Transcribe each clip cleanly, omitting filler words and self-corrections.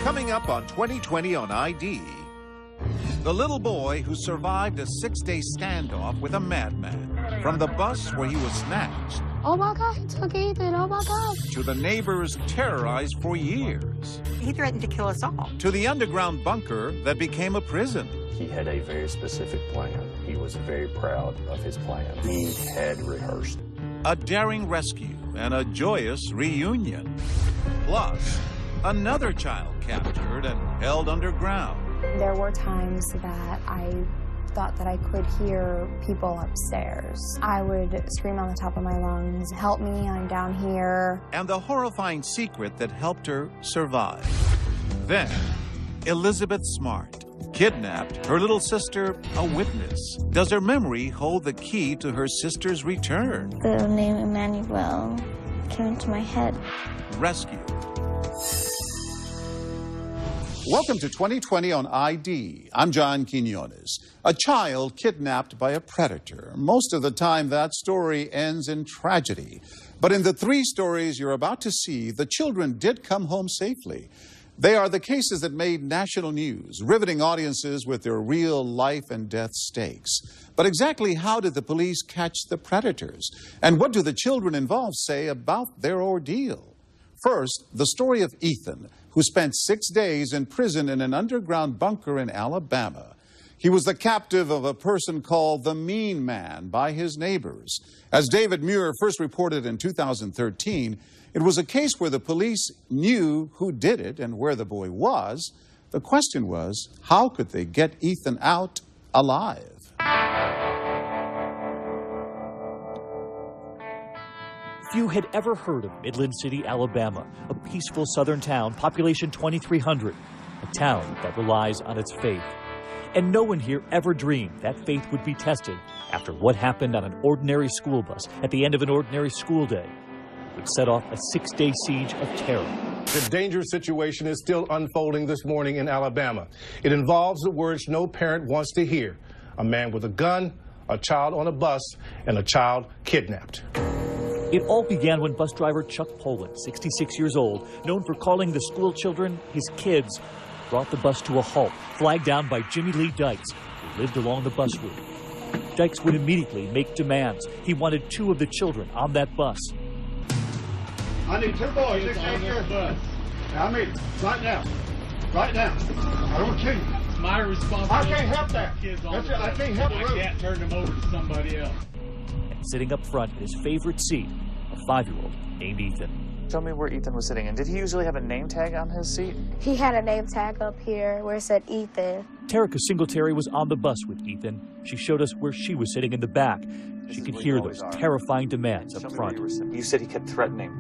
Coming up on 2020 on ID, the little boy who survived a 6-day standoff with a madman. From the bus where he was snatched. Oh my God, he took Ethan, oh my God. To the neighbors terrorized for years. He threatened to kill us all. To the underground bunker that became a prison. He had a very specific plan. He was very proud of his plan. He had rehearsed. A daring rescue and a joyous reunion. Plus, another child captured and held underground. There were times that I thought that I could hear people upstairs. I would scream on the top of my lungs, "Help me, I'm down here." And the horrifying secret that helped her survive. Then, Elizabeth Smart kidnapped her little sister, a witness. Does her memory hold the key to her sister's return? The name Emmanuel came into my head. Rescue. Welcome to 2020 on ID. I'm John Quinones. A child kidnapped by a predator. Most of the time, that story ends in tragedy. But in the 3 stories you're about to see, the children did come home safely. They are the cases that made national news, riveting audiences with their real life and death stakes. But exactly how did the police catch the predators? And what do the children involved say about their ordeal? First, the story of Ethan, who spent 6 days in prison in an underground bunker in Alabama. He was the captive of a person called the Mean Man by his neighbors. As David Muir first reported in 2013, it was a case where the police knew who did it and where the boy was. The question was, how could they get Ethan out alive? Few had ever heard of Midland City, Alabama, a peaceful southern town, population 2,300, a town that relies on its faith. And no one here ever dreamed that faith would be tested after what happened on an ordinary school bus at the end of an ordinary school day. It would set off a 6-day siege of terror. The dangerous situation is still unfolding this morning in Alabama. It involves the words no parent wants to hear: a man with a gun, a child on a bus, and a child kidnapped. It all began when bus driver Chuck Poland, 66 years old, known for calling the school children his kids, brought the bus to a halt, flagged down by Jimmy Lee Dykes, who lived along the bus route. Dykes would immediately make demands. He wanted 2 of the children on that bus. I need 2 boys on this bus. I mean, right now. Right now. I don't kill you. It's my responsibility. I can't help that. Kids on That's it. I can't help it. I can't turn them over to somebody else. And sitting up front in his favorite seat, a 5-year-old named Ethan. Tell me where Ethan was sitting, and did he usually have a name tag on his seat? He had a name tag up here where it said Ethan. Terica Singletary was on the bus with Ethan. She showed us where she was sitting in the back. She could hear those terrifying demands up front. You said he kept threatening.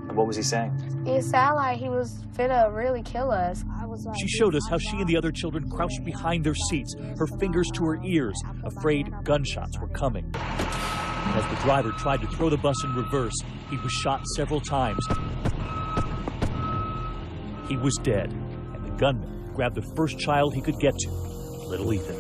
And what was he saying? It sounded like he was finna really kill us. She showed us how she and the other children crouched behind their seats, her fingers to her ears, afraid gunshots were coming. As the driver tried to throw the bus in reverse, he was shot several times. He was dead, and the gunman grabbed the first child he could get to, little Ethan.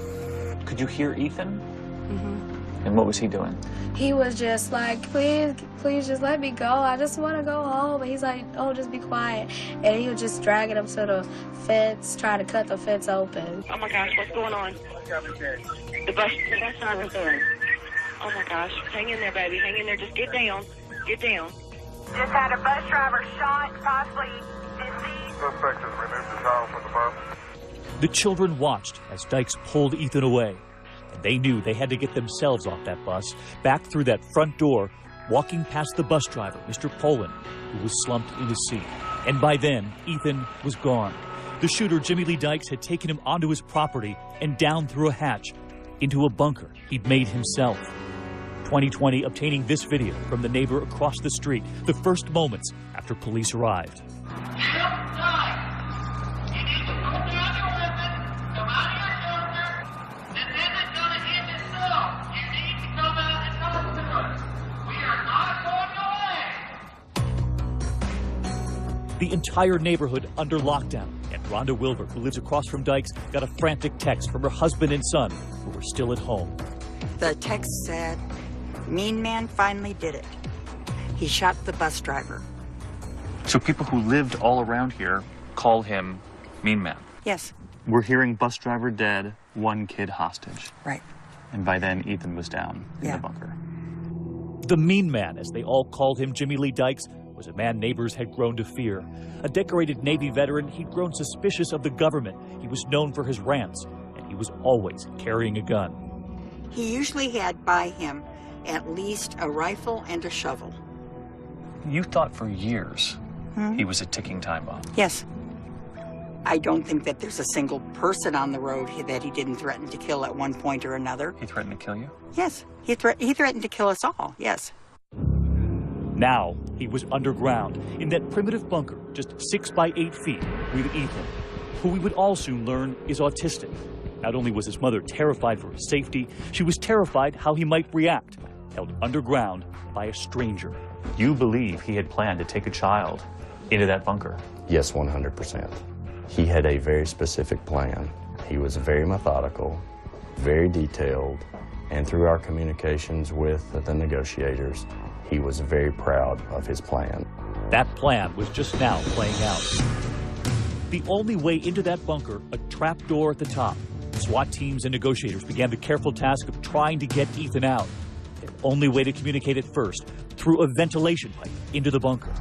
Could you hear Ethan? Mm-hmm. And what was he doing? He was just like, please just let me go. I just want to go home. And he's like, oh, just be quiet. And he was just dragging him to the fence, trying to cut the fence open. Oh my gosh, what's going on? The bus driver's there. Oh my gosh, hang in there, baby, hang in there. Just get down, get down. Just had a bus driver shot, possibly deceased. Suspect has removed the child from the bus. The children watched as Dykes pulled Ethan away. And they knew they had to get themselves off that bus, back through that front door, walking past the bus driver, Mr. Poland, who was slumped in his seat. And by then, Ethan was gone. The shooter, Jimmy Lee Dykes, had taken him onto his property and down through a hatch into a bunker he'd made himself. 2020 obtaining this video from the neighbor across the street, the first moments after police arrived. The entire neighborhood under lockdown, and Rhonda Wilbur, who lives across from Dykes, got a frantic text from her husband and son, who were still at home. The text said, "Mean Man finally did it. He shot the bus driver." So people who lived all around here call him Mean Man. Yes. We're hearing bus driver dead, one kid hostage. Right. And by then, Ethan was down in Yeah. the bunker. The Mean Man, as they all called him, Jimmy Lee Dykes, was a man neighbors had grown to fear. A decorated Navy veteran, he'd grown suspicious of the government. He was known for his rants, and he was always carrying a gun. He usually had by him at least a rifle and a shovel. You thought for years he was a ticking time bomb. Yes. I don't think that there's a single person on the road that he didn't threaten to kill at one point or another. He threatened to kill you? Yes. He threatened to kill us all, yes. Now, he was underground, in that primitive bunker, just 6 by 8 feet, with Ethan, who we would all soon learn is autistic. Not only was his mother terrified for his safety, she was terrified how he might react, held underground by a stranger. You believe he had planned to take a child into that bunker? Yes, 100%. He had a very specific plan. He was very methodical, very detailed, and through our communications with the negotiators, he was very proud of his plan. That plan was just now playing out. The only way into that bunker, a trap door at the top. SWAT teams and negotiators began the careful task of trying to get Ethan out. Their only way to communicate at first, through a ventilation pipe into the bunker.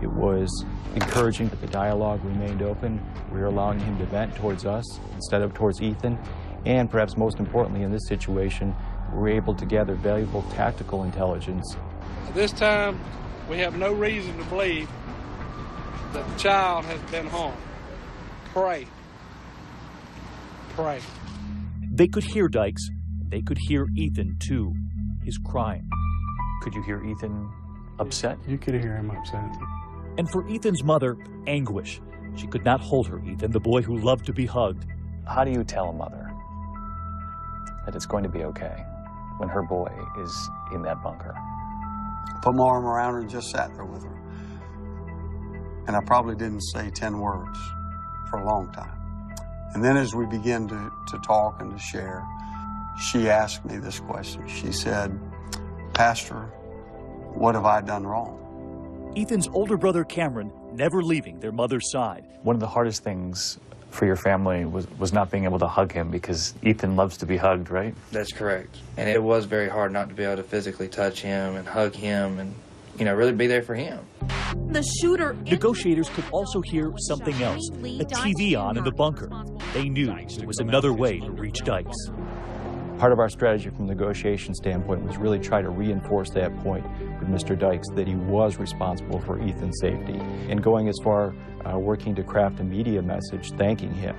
It was encouraging that the dialogue remained open. We were allowing him to vent towards us instead of towards Ethan. And perhaps most importantly in this situation, we were able to gather valuable tactical intelligence. At this time, we have no reason to believe that the child has been harmed. Pray. Pray. They could hear Dykes. They could hear Ethan, too. His crying. Could you hear Ethan upset? You could hear him upset. And for Ethan's mother, anguish. She could not hold her Ethan, the boy who loved to be hugged. How do you tell a mother that it's going to be okay when her boy is in that bunker? Put my arm around her and just sat there with her. And I probably didn't say 10 words for a long time. And then as we began to talk and to share, she asked me this question. She said, "Pastor, what have I done wrong?" Ethan's older brother, Cameron, never leaving their mother's side. One of the hardest things for your family was not being able to hug him, because Ethan loves to be hugged, right? That's correct. And it was very hard not to be able to physically touch him and hug him and, you know, really be there for him. The shooter. Negotiators could also hear something else, a TV on in the bunker. They knew there was another way to reach Dykes. Part of our strategy from a negotiation standpoint was really try to reinforce that point with Mr. Dykes, that he was responsible for Ethan's safety, and going as far working to craft a media message thanking him.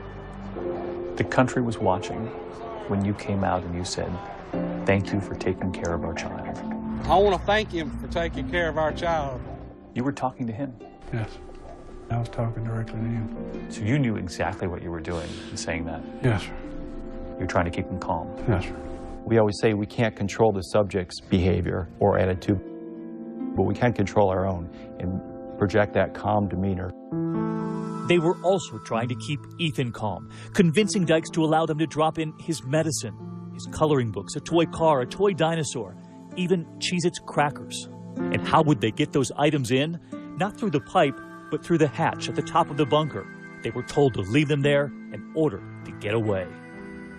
The country was watching when you came out and you said, "Thank you for taking care of our child." I want to thank him for taking care of our child. You were talking to him? Yes. I was talking directly to him. So you knew exactly what you were doing in saying that? Yes, sir. You're trying to keep him calm? Yes, sir. We always say we can't control the subject's behavior or attitude, but we can control our own and project that calm demeanor. They were also trying to keep Ethan calm, convincing Dykes to allow them to drop in his medicine, his coloring books, a toy car, a toy dinosaur, even Cheez-Its crackers. And how would they get those items in? Not through the pipe, but through the hatch at the top of the bunker. They were told to leave them there and order to get away.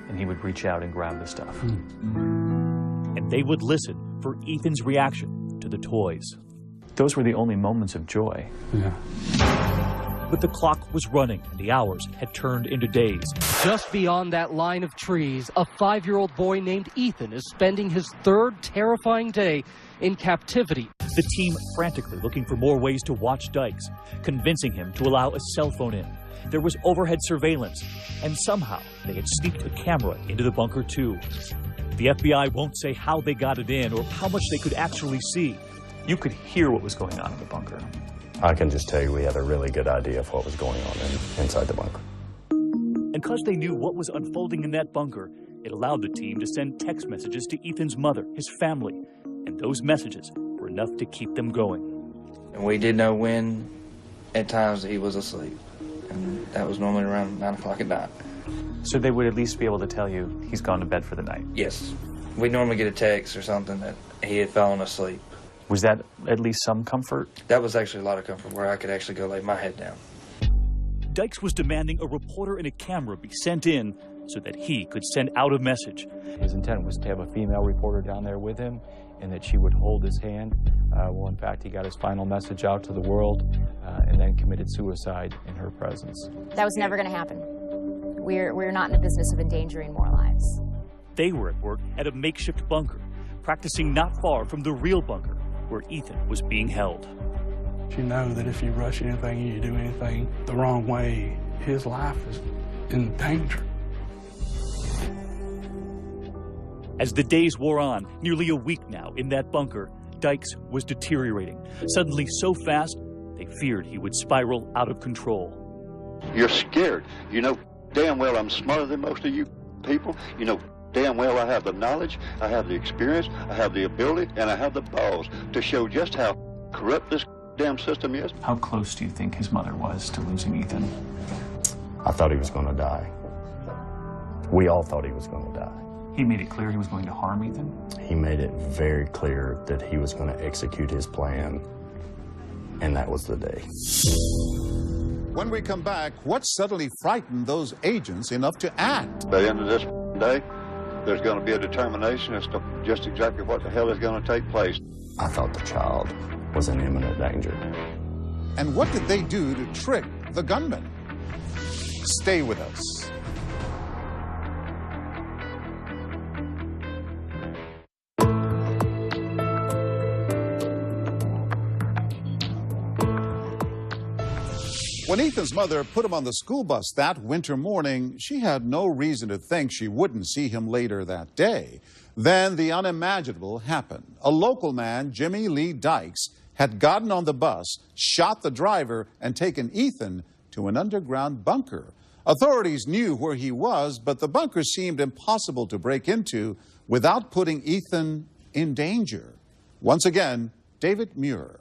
And he would reach out and grab the stuff. And they would listen for Ethan's reaction to the toys. Those were the only moments of joy. Yeah. But the clock was running, and the hours had turned into days. Just beyond that line of trees, a 5-year-old boy named Ethan is spending his third terrifying day in captivity. The team frantically looking for more ways to watch Dykes, convincing him to allow a cell phone in. There was overhead surveillance, and somehow they had sneaked a camera into the bunker too. The FBI won't say how they got it in or how much they could actually see. You could hear what was going on in the bunker. I can just tell you we had a really good idea of what was going on inside the bunker. And because they knew what was unfolding in that bunker, it allowed the team to send text messages to Ethan's mother, his family, and those messages were enough to keep them going. And we did know when, at times, that he was asleep. And that was normally around 9 o'clock at night. So they would at least be able to tell you he's gone to bed for the night? Yes. We'd normally get a text or something that he had fallen asleep. Was that at least some comfort? That was actually a lot of comfort, where I could actually go lay my head down. Dykes was demanding a reporter and a camera be sent in so that he could send out a message. His intent was to have a female reporter down there with him and that she would hold his hand. Well, in fact, he got his final message out to the world and then committed suicide in her presence. That was never going to happen. We're not in the business of endangering more lives. They were at work at a makeshift bunker, practicing not far from the real bunker where Ethan was being held. You know that if you rush anything and you do anything the wrong way, his life is in danger. As the days wore on, nearly a week now in that bunker, Dykes was deteriorating, suddenly so fast they feared he would spiral out of control. You're scared. You know damn well I'm smarter than most of you people. You know damn well I have the knowledge, I have the experience, I have the ability, and I have the balls to show just how corrupt this damn system is. How close do you think his mother was to losing Ethan? I thought he was going to die. We all thought he was going to die. He made it clear he was going to harm Ethan? He made it very clear that he was going to execute his plan, and that was the day. When we come back, what suddenly frightened those agents enough to act? By the end of this day, there's going to be a determination as to just exactly what the hell is going to take place. I thought the child was in imminent danger. And what did they do to trick the gunman? Stay with us. When Ethan's mother put him on the school bus that winter morning, she had no reason to think she wouldn't see him later that day. Then the unimaginable happened. A local man, Jimmy Lee Dykes, had gotten on the bus, shot the driver, and taken Ethan to an underground bunker. Authorities knew where he was, but the bunker seemed impossible to break into without putting Ethan in danger. Once again, David Muir.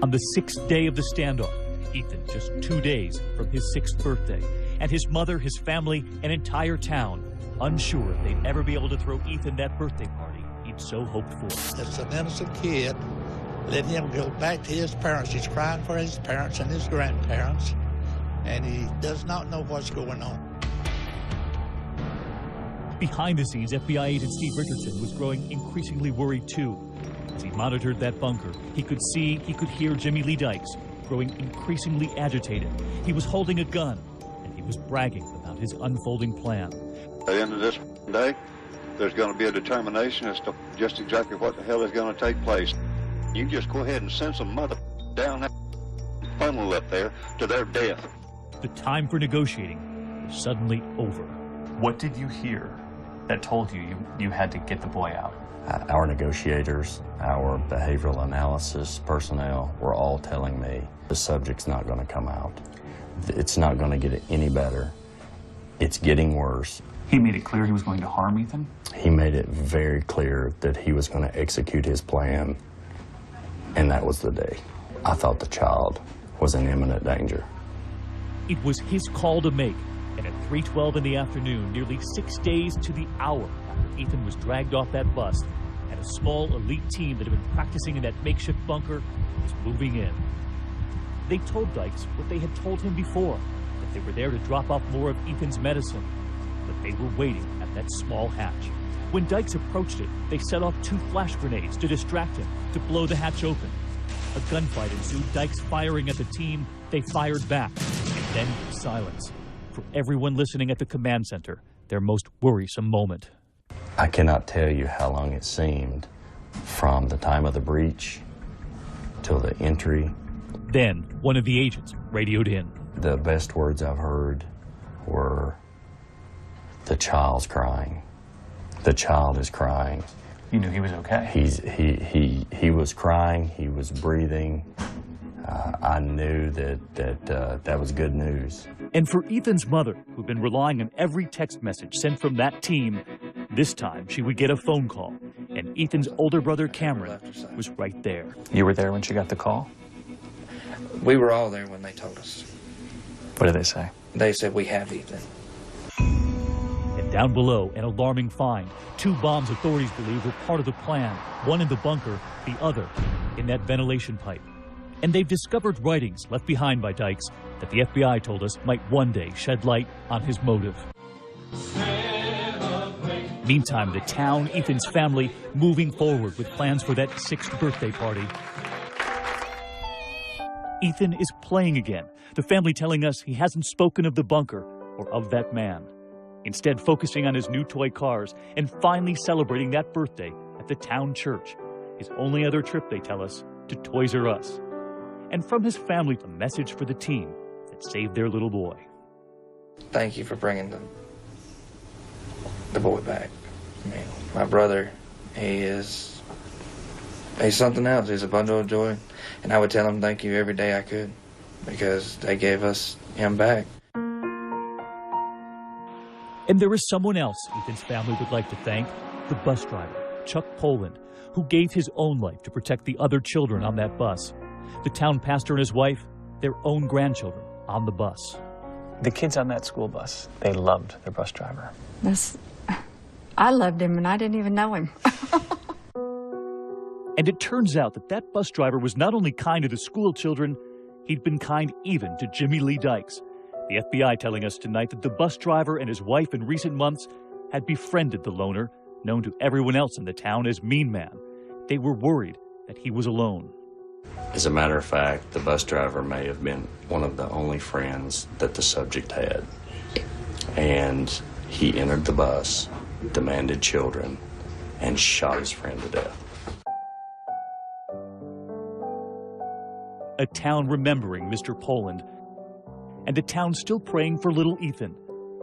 On the 6th day of the standoff, Ethan just 2 days from his 6th birthday, and his mother, his family, an entire town, unsure if they'd ever be able to throw Ethan that birthday party he'd so hoped for. It's an innocent kid. Let him go back to his parents. He's crying for his parents and his grandparents, and he does not know what's going on. Behind the scenes, FBI agent Steve Richardson was growing increasingly worried too. As he monitored that bunker, he could see, he could hear Jimmy Lee Dykes growing increasingly agitated. He was holding a gun, and he was bragging about his unfolding plan. At the end of this day, there's going to be a determination as to just exactly what the hell is going to take place. You just go ahead and send some mother down that funnel up there to their death. The time for negotiating was suddenly over. What did you hear that told you had to get the boy out? Our negotiators, our behavioral analysis personnel were all telling me the subject's not going to come out. It's not going to get any better. It's getting worse. He made it clear he was going to harm Ethan? He made it very clear that he was going to execute his plan, and that was the day. I thought the child was in imminent danger. It was his call to make, and at 3:12 in the afternoon, nearly 6 days to the hour after Ethan was dragged off that bus, and a small elite team that had been practicing in that makeshift bunker was moving in. They told Dykes what they had told him before, that they were there to drop off more of Ethan's medicine, but they were waiting at that small hatch. When Dykes approached it, they set off 2 flash grenades to distract him, to blow the hatch open. A gunfight ensued, Dykes firing at the team. They fired back, and then silence. For everyone listening at the command center, their most worrisome moment. I cannot tell you how long it seemed from the time of the breach till the entry. Then one of the agents radioed in. The best words I've heard were, "The child's crying. The child is crying." You knew he was okay? He was crying, he was breathing. I knew that was good news. And for Ethan's mother, who'd been relying on every text message sent from that team, this time she would get a phone call, and Ethan's older brother Cameron was right there. You were there when she got the call? We were all there when they told us. What did they say? They said, "We have Ethan." And down below, an alarming find. 2 bombs authorities believe were part of the plan. One in the bunker, the other in that ventilation pipe. And they've discovered writings left behind by Dykes that the FBI told us might one day shed light on his motive. Meantime, the town, Ethan's family, moving forward with plans for that 6th birthday party. Ethan is playing again, the family telling us he hasn't spoken of the bunker or of that man. Instead, focusing on his new toy cars and finally celebrating that birthday at the town church. His only other trip, they tell us, to Toys R Us. And from his family, a message for the team that saved their little boy. Thank you for bringing the boy back. I mean, my brother, he's something else. He's a bundle of joy. And I would tell him thank you every day I could, because they gave us him back. And there is someone else Ethan's family would like to thank, the bus driver, Chuck Poland, who gave his own life to protect the other children on that bus. The town pastor and his wife, their own grandchildren on the bus. The kids on that school bus, they loved their bus driver. I loved him, and I didn't even know him. And it turns out that that bus driver was not only kind to the school children, he'd been kind even to Jimmy Lee Dykes. The FBI telling us tonight that the bus driver and his wife in recent months had befriended the loner, known to everyone else in the town as Mean Man. They were worried that he was alone. As a matter of fact, the bus driver may have been one of the only friends that the subject had. And he entered the bus, demanded children, and shot his friend to death. A town remembering Mr. Poland, and a town still praying for little Ethan,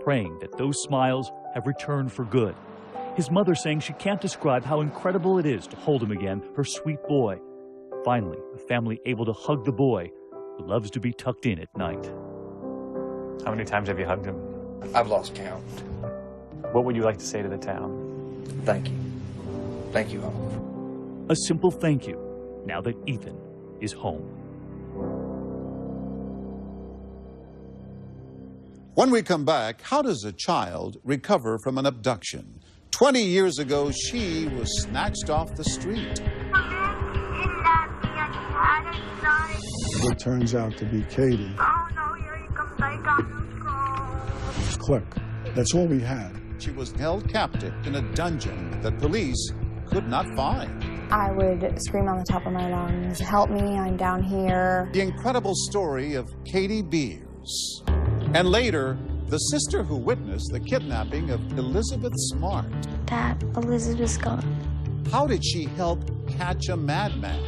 praying that those smiles have returned for good. His mother saying she can't describe how incredible it is to hold him again, her sweet boy. Finally, the family able to hug the boy who loves to be tucked in at night. How many times have you hugged him? I've lost count. What would you like to say to the town? Thank you. Thank you all. A simple thank you, now that Ethan is home. When we come back, how does a child recover from an abduction? 20 years ago, she was snatched off the street. It turns out to be Katie. Oh no, here you come back on the scroll. Click. That's all we had. She was held captive in a dungeon that police could not find. I would scream on the top of my lungs, "Help me, I'm down here." The incredible story of Katie Beers. And later, the sister who witnessed the kidnapping of Elizabeth Smart. Dad, Elizabeth's gone. How did she help catch a madman?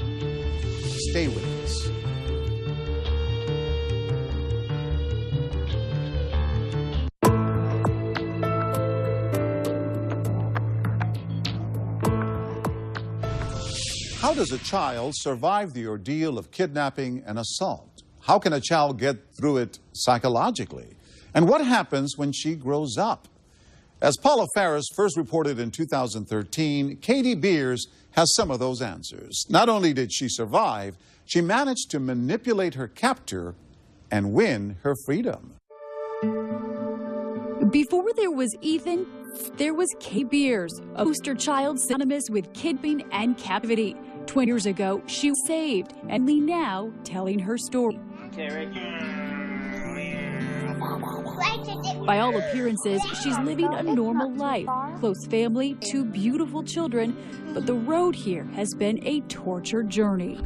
Stay with us. How does a child survive the ordeal of kidnapping and assault? How can a child get through it psychologically? And what happens when she grows up? As Paula Ferris first reported in 2013, Katie Beers has some of those answers. Not only did she survive, she managed to manipulate her captor and win her freedom. Before there was Ethan, there was Katie Beers, a poster child synonymous with kidnapping and captivity. 20 years ago, she was saved, and now telling her story. By all appearances, she's living a normal life. Close family, 2 beautiful children, but the road here has been a torture journey.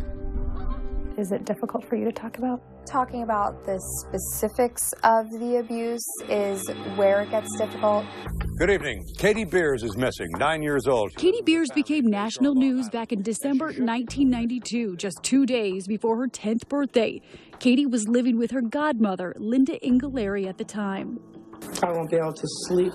Is it difficult for you to talk about? Talking about the specifics of the abuse is where it gets difficult. Good evening. Katie Beers is missing, 9 years old. Katie Beers became national news back in December 1992, just 2 days before her 10th birthday. Katie was living with her godmother, Linda Ingaleri, at the time. I won't be able to sleep.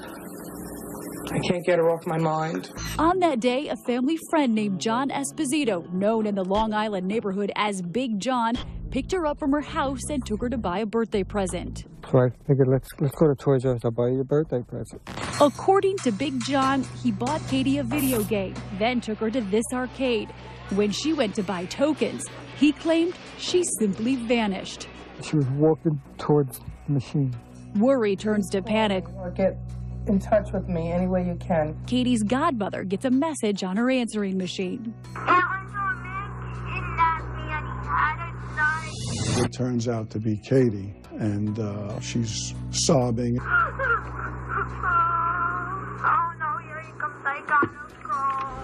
I can't get her off my mind. On that day, a family friend named John Esposito, known in the Long Island neighborhood as Big John, picked her up from her house and took her to buy a birthday present. So I figured, let's go to Toys R Us. I'll buy you a birthday present. According to Big John, he bought Katie a video game, then took her to this arcade. When she went to buy tokens, he claimed she simply vanished. She was walking towards the machine. Worry turns to panic. Get in touch with me any way you can. Katie's godmother gets a message on her answering machine. turns out to be Katie, and she's sobbing. Oh no, here he comes. I got no scroll.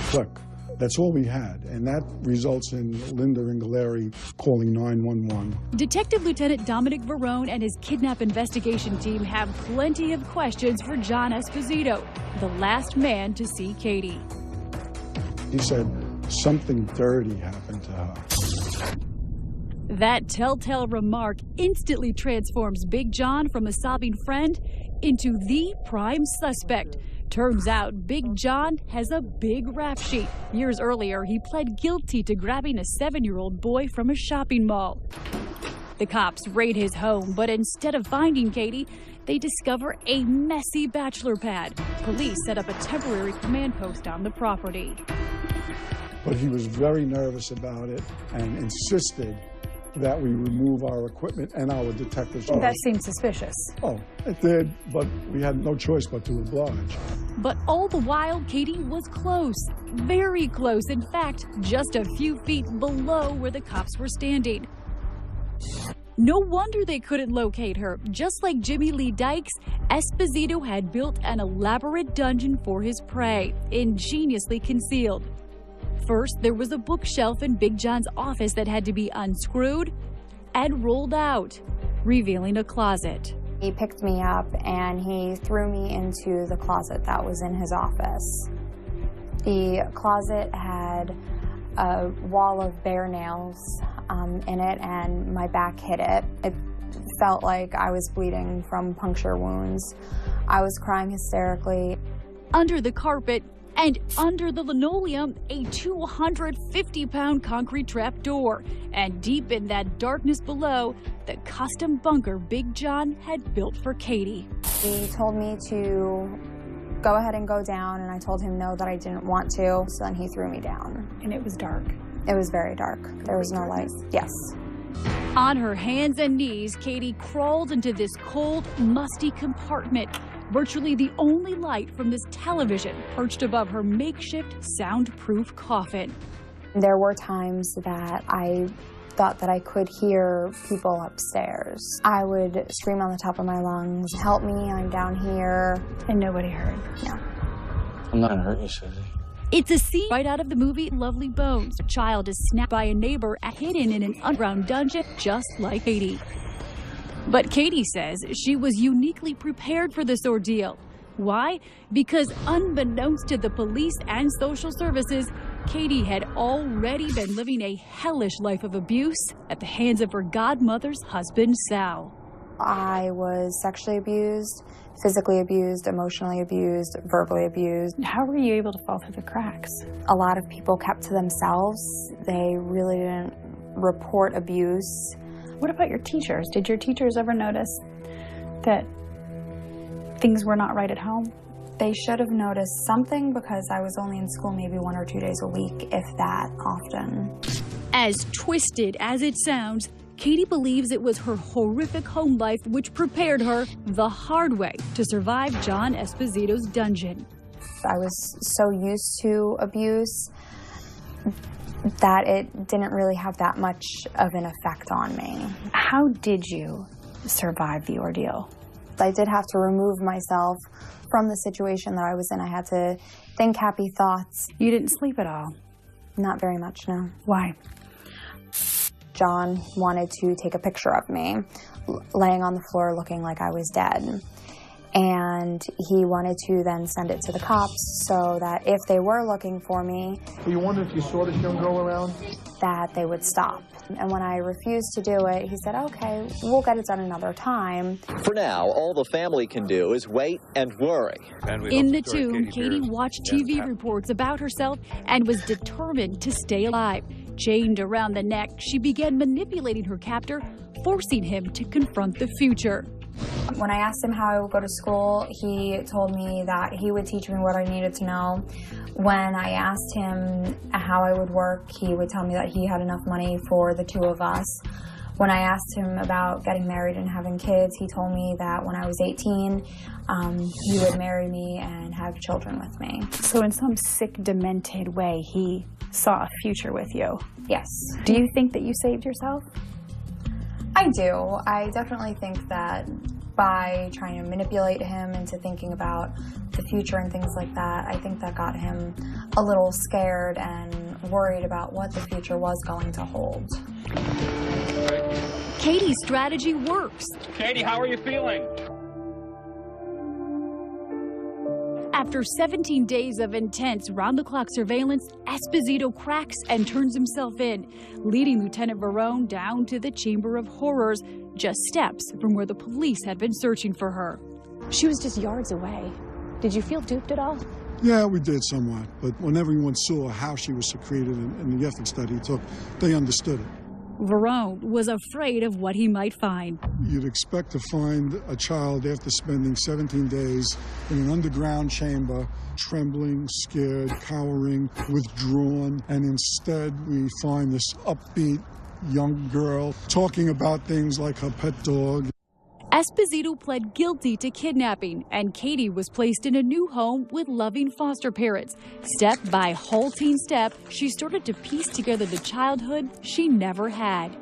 Click. That's all we had, and that results in Linda Ringoleri calling 911. Detective Lieutenant Dominic Varone and his kidnap investigation team have plenty of questions for John Esposito, the last man to see Katie. He said something dirty happened to her. That telltale remark instantly transforms Big John from a sobbing friend into the prime suspect. Turns out Big John has a big rap sheet. Years earlier, he pled guilty to grabbing a 7-year-old boy from a shopping mall. The cops raid his home, but instead of finding Katie, they discover a messy bachelor pad. Police set up a temporary command post on the property. But he was very nervous about it and insisted that we remove our equipment and our detectives. That seemed suspicious. Oh, it did, but we had no choice but to oblige. But all the while, Katie was close, very close. In fact, just a few feet below where the cops were standing. No wonder they couldn't locate her. Just like Jimmy Lee Dykes, Esposito had built an elaborate dungeon for his prey, ingeniously concealed. First, there was a bookshelf in Big John's office that had to be unscrewed and rolled out, revealing a closet. He picked me up and he threw me into the closet that was in his office. The closet had a wall of bare nails in it, and my back hit it. It felt like I was bleeding from puncture wounds. I was crying hysterically. Under the carpet and under the linoleum, a 250-pound concrete trap door. And deep in that darkness below, the custom bunker Big John had built for Katie. He told me to go ahead and go down, and I told him no, that I didn't want to. So then he threw me down. And it was dark. It was very dark. There was no light. Yes. On her hands and knees, Katie crawled into this cold, musty compartment. Virtually the only light from this television perched above her makeshift soundproof coffin. There were times that I thought that I could hear people upstairs. I would scream on the top of my lungs, "Help me, I'm down here." And nobody heard. No. I'm not gonna hurt you, Susie. It's a scene right out of the movie Lovely Bones. A child is snapped by a neighbor hidden in an underground dungeon just like Katie. But Katie says she was uniquely prepared for this ordeal. Why? Because unbeknownst to the police and social services, Katie had already been living a hellish life of abuse at the hands of her godmother's husband, Sal. I was sexually abused, physically abused, emotionally abused, verbally abused. How were you able to fall through the cracks? A lot of people kept to themselves. They really didn't report abuse. What about your teachers? Did your teachers ever notice that things were not right at home? They should have noticed something, because I was only in school maybe 1 or 2 days a week, if that often. As twisted as it sounds, Katie believes it was her horrific home life which prepared her the hard way to survive John Esposito's dungeon. I was so used to abuse that it didn't really have that much of an effect on me. How did you survive the ordeal? I did have to remove myself from the situation that I was in. I had to think happy thoughts. You didn't sleep at all? Not very much, no. Why? John wanted to take a picture of me laying on the floor looking like I was dead. And he wanted to then send it to the cops so that if they were looking for me... You wonder if you saw this young girl around? ...that they would stop. And when I refused to do it, he said, "Okay, we'll get it done another time." For now, all the family can do is wait and worry. In the tomb, Katie watched TV reports about herself and was determined to stay alive. Chained around the neck, she began manipulating her captor, forcing him to confront the future. When I asked him how I would go to school, he told me that he would teach me what I needed to know. When I asked him how I would work, he would tell me that he had enough money for the two of us. When I asked him about getting married and having kids, he told me that when I was 18, he would marry me and have children with me. So in some sick, demented way, he saw a future with you? Yes. Do you think that you saved yourself? I do. I definitely think that by trying to manipulate him into thinking about the future and things like that, I think that got him a little scared and worried about what the future was going to hold. Katie's strategy works. Katie, how are you feeling? After 17 days of intense round-the-clock surveillance, Esposito cracks and turns himself in, leading Lieutenant Varone down to the Chamber of Horrors, just steps from where the police had been searching for her. She was just yards away. Did you feel duped at all? Yeah, we did somewhat. But when everyone saw how she was secreted and the efforts that he took, they understood it. Varone was afraid of what he might find. You'd expect to find a child after spending 17 days in an underground chamber, trembling, scared, cowering, withdrawn, and instead we find this upbeat young girl talking about things like her pet dog. Esposito pled guilty to kidnapping, and Katie was placed in a new home with loving foster parents. Step by halting step, she started to piece together the childhood she never had.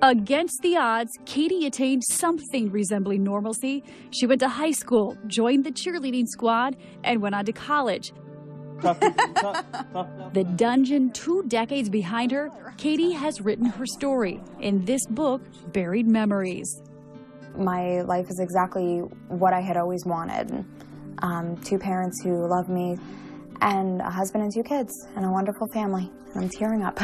Against the odds, Katie attained something resembling normalcy. She went to high school, joined the cheerleading squad, and went on to college. The dungeon 2 decades behind her, Katie has written her story in this book, Buried Memories. My life is exactly what I had always wanted. 2 parents who love me, and a husband and 2 kids, and a wonderful family. I'm tearing up.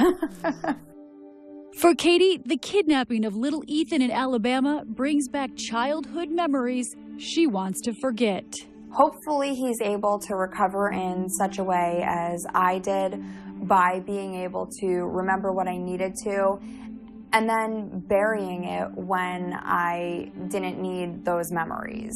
For Katie, the kidnapping of little Ethan in Alabama brings back childhood memories she wants to forget. Hopefully he's able to recover in such a way as I did by being able to remember what I needed to, and then burying it when I didn't need those memories.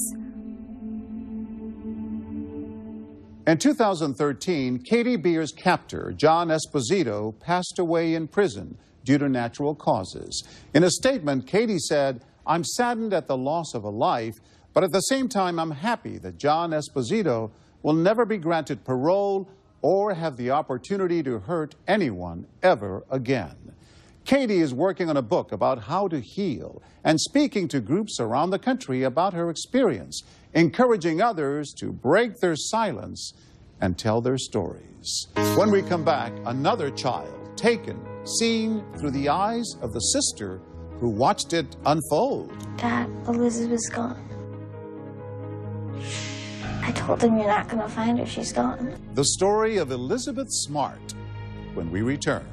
In 2013, Katie Beer's captor, John Esposito, passed away in prison due to natural causes. In a statement, Katie said, "I'm saddened at the loss of a life, but at the same time, I'm happy that John Esposito will never be granted parole or have the opportunity to hurt anyone ever again." Katie is working on a book about how to heal and speaking to groups around the country about her experience, encouraging others to break their silence and tell their stories. When we come back, another child taken, seen through the eyes of the sister who watched it unfold. Dad, Elizabeth's gone. I told him you're not going to find her. She's gone. The story of Elizabeth Smart when we return.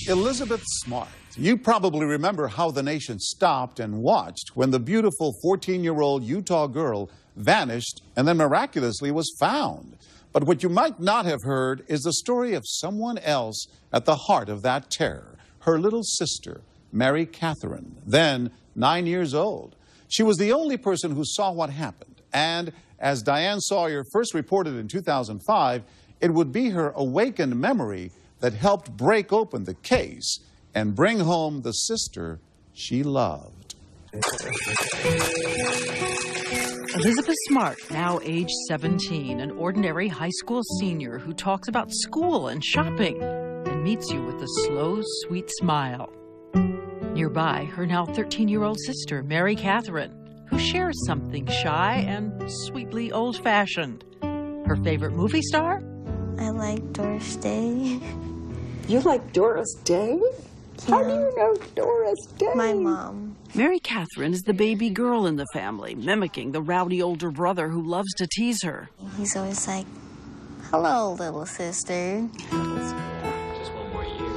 Elizabeth Smart. You probably remember how the nation stopped and watched when the beautiful 14-year-old Utah girl vanished and then miraculously was found. But what you might not have heard is the story of someone else at the heart of that terror, her little sister, Mary Catherine, then 9 years old. She was the only person who saw what happened, and as Diane Sawyer first reported in 2005, it would be her awakened memory that helped break open the case and bring home the sister she loved. Elizabeth Smart, now age 17, an ordinary high school senior who talks about school and shopping and meets you with a slow, sweet smile. Nearby, her now 13-year-old sister, Mary Catherine, who shares something shy and sweetly old-fashioned. Her favorite movie star? I like Doris Day. You like Doris Day? Yeah. How do you know Doris Day? My mom. Mary Catherine is the baby girl in the family, mimicking the rowdy older brother who loves to tease her. He's always like, "Hello, little sister."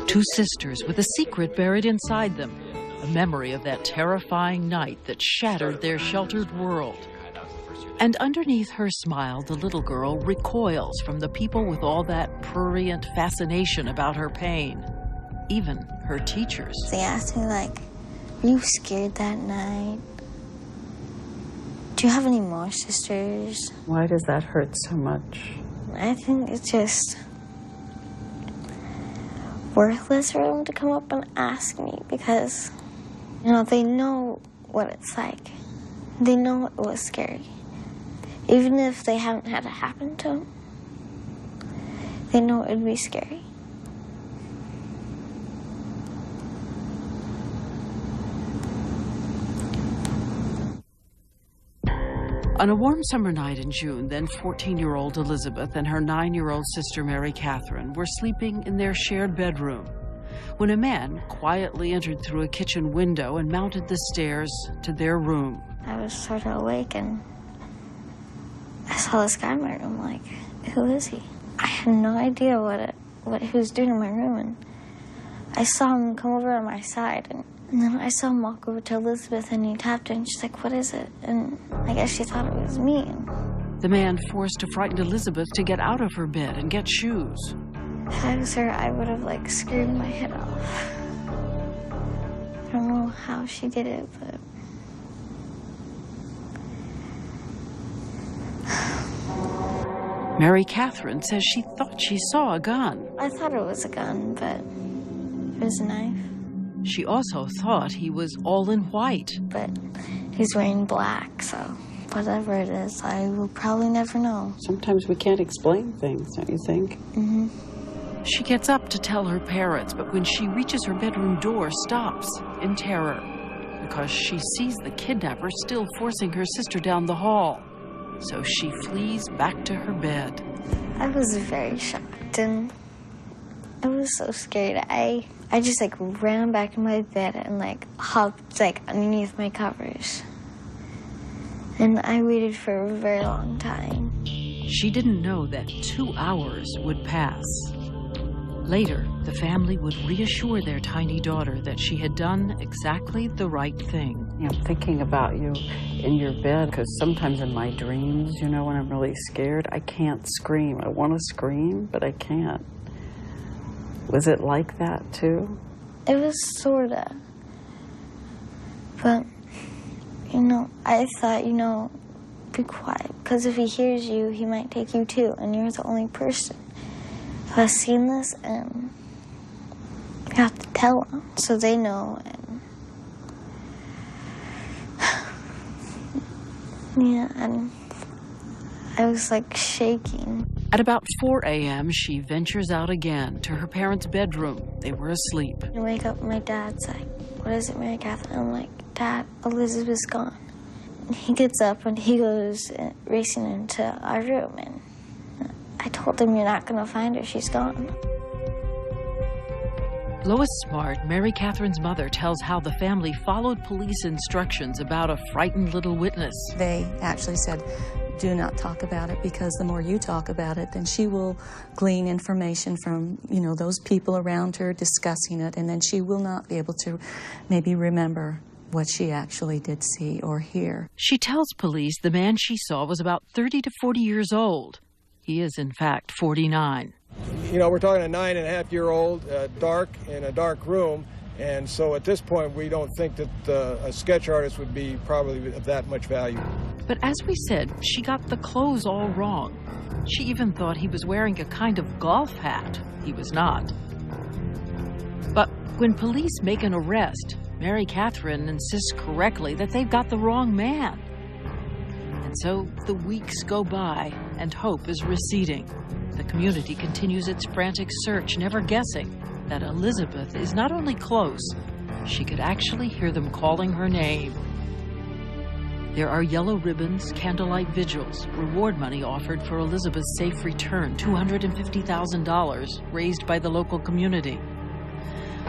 2 sisters with a secret buried inside them, a memory of that terrifying night that shattered their sheltered world. And underneath her smile, the little girl recoils from the people with all that prurient fascination about her pain, even her teachers. They asked me, like, "Were you scared that night? Do you have any more sisters?" Why does that hurt so much? I think it's just worthless for them to come up and ask me because, you know, they know what it's like. They know it was scary. Even if they haven't had it happen to them, they know it would be scary. On a warm summer night in June, then 14-year-old Elizabeth and her 9-year-old sister Mary Catherine were sleeping in their shared bedroom when a man quietly entered through a kitchen window and mounted the stairs to their room. I was sort of awake and I saw this guy in my room, like, who is he? I had no idea what he was doing in my room, and I saw him come over on my side, and then I saw him walk over to Elizabeth, and he tapped her, and she's like, what is it? And I guess she thought it was me. The man forced a frightened Elizabeth to get out of her bed and get shoes. If I was her, I would have, like, screamed my head off. I don't know how she did it, but... Mary Catherine says she thought she saw a gun. I thought it was a gun, but it was a knife. She also thought he was all in white. But he's wearing black, so whatever it is, I will probably never know. Sometimes we can't explain things, don't you think? Mm-hmm. She gets up to tell her parents, but when she reaches her bedroom door, stops in terror because she sees the kidnapper still forcing her sister down the hall. So she flees back to her bed. I was very shocked, and I was so scared. I just, like, ran back in my bed and, like, hopped, like, underneath my covers. And I waited for a very long time. She didn't know that 2 hours would pass. Later, the family would reassure their tiny daughter that she had done exactly the right thing. You know, thinking about you in your bed, because sometimes in my dreams, you know, when I'm really scared, I can't scream. I want to scream, but I can't. Was it like that, too? It was sorta. But, you know, I thought, you know, be quiet. Because if he hears you, he might take you, too, and you're the only person who has seen this, and you have to tell them so they know. And yeah, and I was, like, shaking. At about 4 a.m., she ventures out again to her parents' bedroom. They were asleep. I wake up, my dad's like, what is it, Mary Catherine? I'm like, Dad, Elizabeth's gone. And he gets up and he goes racing into our room, and I told him, you're not going to find her, she's gone. Lois Smart, Mary Catherine's mother, tells how the family followed police instructions about a frightened little witness. They actually said, do not talk about it, because the more you talk about it, then she will glean information from, you know, those people around her discussing it, and then she will not be able to maybe remember what she actually did see or hear. She tells police the man she saw was about 30 to 40 years old. He is, in fact, 49. You know, we're talking a 9.5-year-old, dark, in a dark room, and so at this point we don't think that a sketch artist would be probably of that much value. But as we said, she got the clothes all wrong. She even thought he was wearing a kind of golf hat. He was not. But when police make an arrest, Mary Catherine insists correctly that they've got the wrong man. And so the weeks go by, and hope is receding. The community continues its frantic search, never guessing that Elizabeth is not only close, she could actually hear them calling her name. There are yellow ribbons, candlelight vigils, reward money offered for Elizabeth's safe return, $250,000 raised by the local community.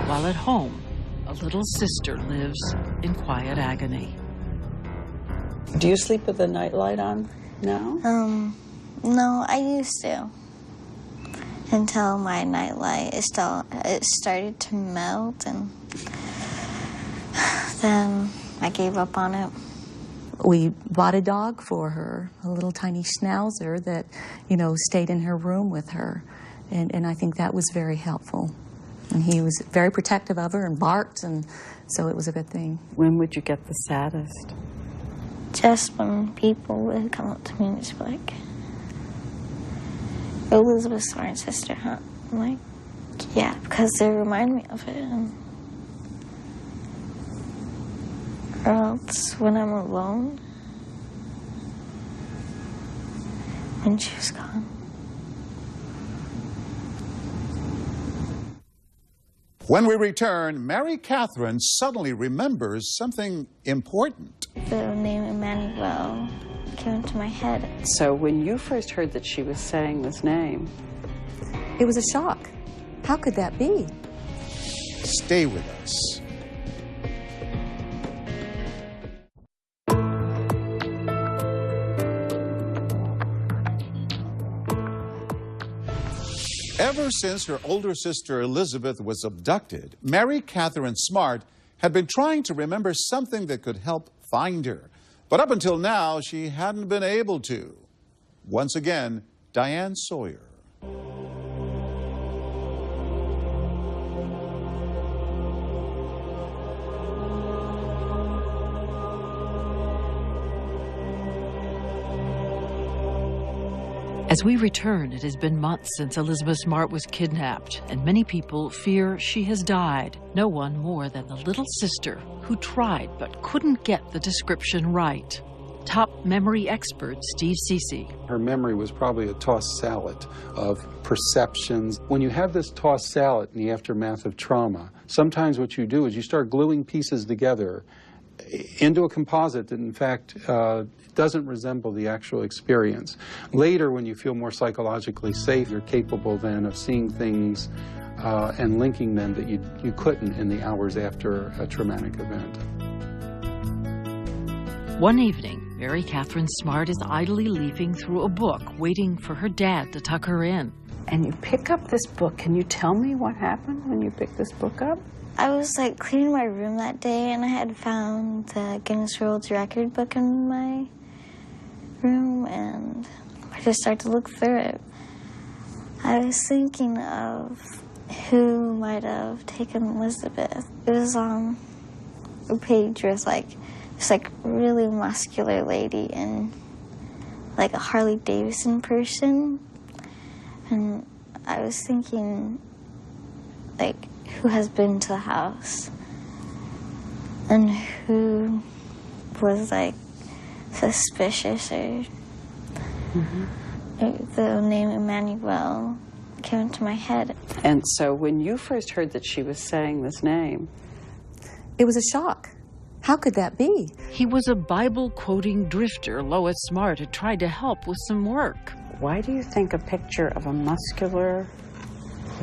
While at home, a little sister lives in quiet agony. Do you sleep with the nightlight on now? No, I used to. Until my nightlight, it started to melt, and then I gave up on it. We bought a dog for her, a little tiny schnauzer that, you know, stayed in her room with her. And I think that was very helpful. And he was very protective of her and barked, and so it was a good thing. When would you get the saddest? Just when people would come up to me and just be like, Elizabeth's my sister, huh? I'm like, yeah, because they remind me of it. Or else when I'm alone, And she was gone. When we return, Mary Catherine suddenly remembers something important. The name Emmanuel came into my head. So when you first heard that she was saying this name, it was a shock. How could that be? Stay with us. Ever since her older sister Elizabeth was abducted, Mary Catherine Smart had been trying to remember something that could help find her. But up until now, she hadn't been able to. Once again, Diane Sawyer. As we return, it has been months since Elizabeth Smart was kidnapped, and many people fear she has died. No one more than the little sister who tried but couldn't get the description right. Top memory expert Steve Cece. Her memory was probably a tossed salad of perceptions. When you have this tossed salad in the aftermath of trauma, sometimes what you do is you start gluing pieces together into a composite that in fact doesn't resemble the actual experience. Later, when you feel more psychologically safe, you're capable then of seeing things and linking them that you couldn't in the hours after a traumatic event. One evening, Mary Catherine Smart is idly leafing through a book, waiting for her dad to tuck her in. And you pick up this book. Can you tell me what happened when you picked this book up? I was like cleaning my room that day, and I had found the Guinness World Record book in my room, and I just started to look through it. I was thinking of who might have taken Elizabeth. It was on a page with this really muscular lady and like a Harley Davidson person, and I was thinking who has been to the house and who was suspicious, or the name Emmanuel came into my head. And so when you first heard that she was saying this name, it was a shock. How could that be? He was a Bible-quoting drifter. Lois Smart had tried to help with some work. Why do you think a picture of a muscular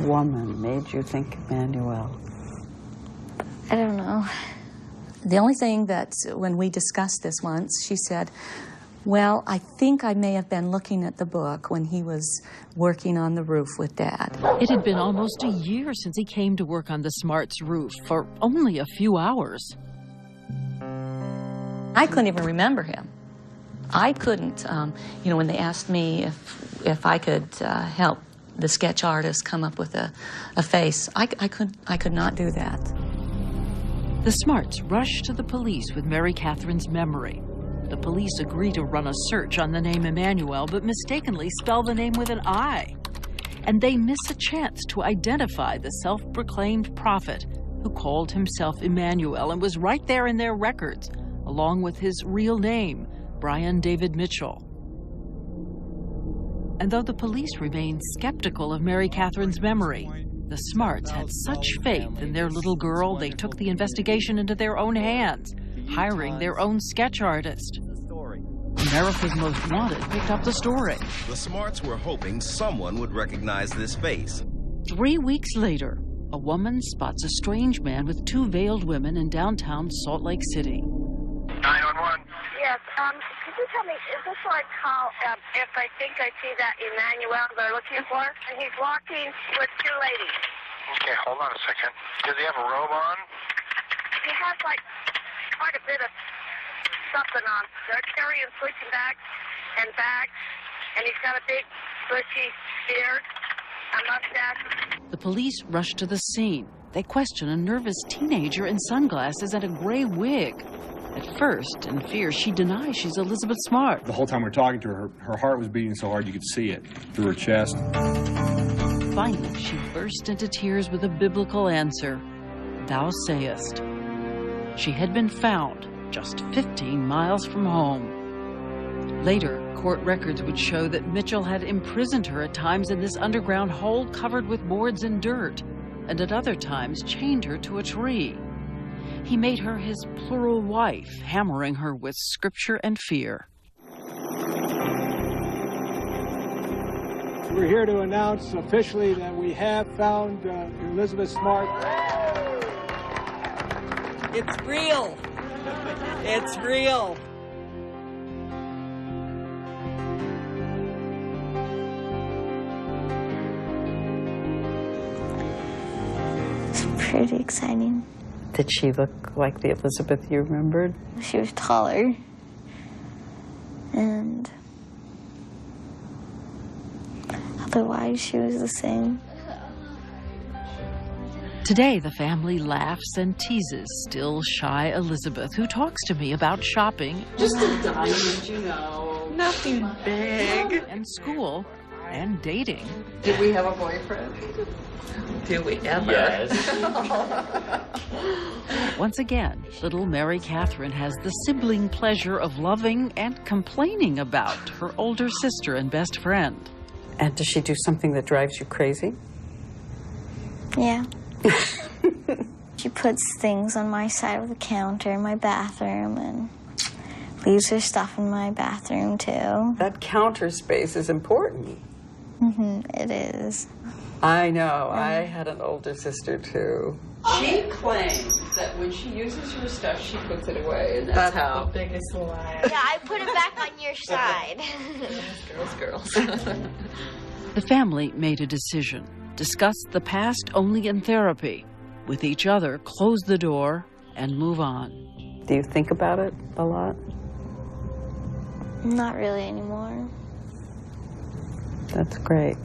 woman made you think Emmanuel? I don't know. The only thing that when we discussed this once, she said, well, I think I may have been looking at the book when he was working on the roof with Dad. It had been almost a year since he came to work on the Smarts' roof for only a few hours. I couldn't even remember him. I couldn't, when they asked me if I could help the sketch artist come up with a face, I could not do that. The Smarts rushed to the police with Mary Catherine's memory. The police agree to run a search on the name Emmanuel, but mistakenly spell the name with an I. And they miss a chance to identify the self-proclaimed prophet who called himself Emmanuel and was right there in their records, along with his real name, Brian David Mitchell. And though the police remained skeptical of Mary Catherine's memory, the Smarts had such faith in their little girl, they took the investigation into their own hands, hiring their own sketch artist. America's Most Wanted picked up the story. The Smarts were hoping someone would recognize this face. 3 weeks later, a woman spots a strange man with two veiled women in downtown Salt Lake City. 911. Yes, could you tell me, is this like how, if I think I see that Emmanuel they're looking for? And he's walking with two ladies. Okay, hold on a second. Does he have a robe on? He has quite a bit of something on. They're carrying sleeping bags, and he's got a big bushy beard, a mustache. The police rush to the scene. They question a nervous teenager in sunglasses and a gray wig. At first, in fear, she denies she's Elizabeth Smart. The whole time we were talking to her, her heart was beating so hard you could see it through her chest. Finally, she burst into tears with a biblical answer, "Thou sayest." She had been found just 15 miles from home. Later, Court records would show that Mitchell had imprisoned her at times in this underground hole covered with boards and dirt, and at other times chained her to a tree. He made her his plural wife, hammering her with scripture and fear. We're here to announce officially that we have found Elizabeth Smart. It's real. It's real. It's pretty exciting. Did she look like the Elizabeth you remembered? She was taller. And otherwise, she was the same. Today, the family laughs and teases still shy Elizabeth, who talks to me about shopping. Just a diamond, you know. Nothing big. And school and dating. Did we have a boyfriend? Do we ever? Yes. Once again, little Mary Catherine has the sibling pleasure of loving and complaining about her older sister and best friend. And does she do something that drives you crazy? Yeah. She puts things on my side of the counter in my bathroom and leaves her stuff in my bathroom too. That counter space is important. It is. I know. I had an older sister too. She claims that when she uses her stuff, she puts it away, and that's how. The biggest lie. Yeah, I put it back on your side. Girls. The family made a decision. Discuss the past only in therapy. With each other, close the door and move on. Do you think about it a lot? Not really anymore. That's great.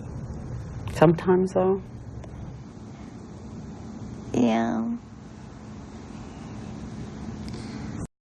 Sometimes, though? Yeah.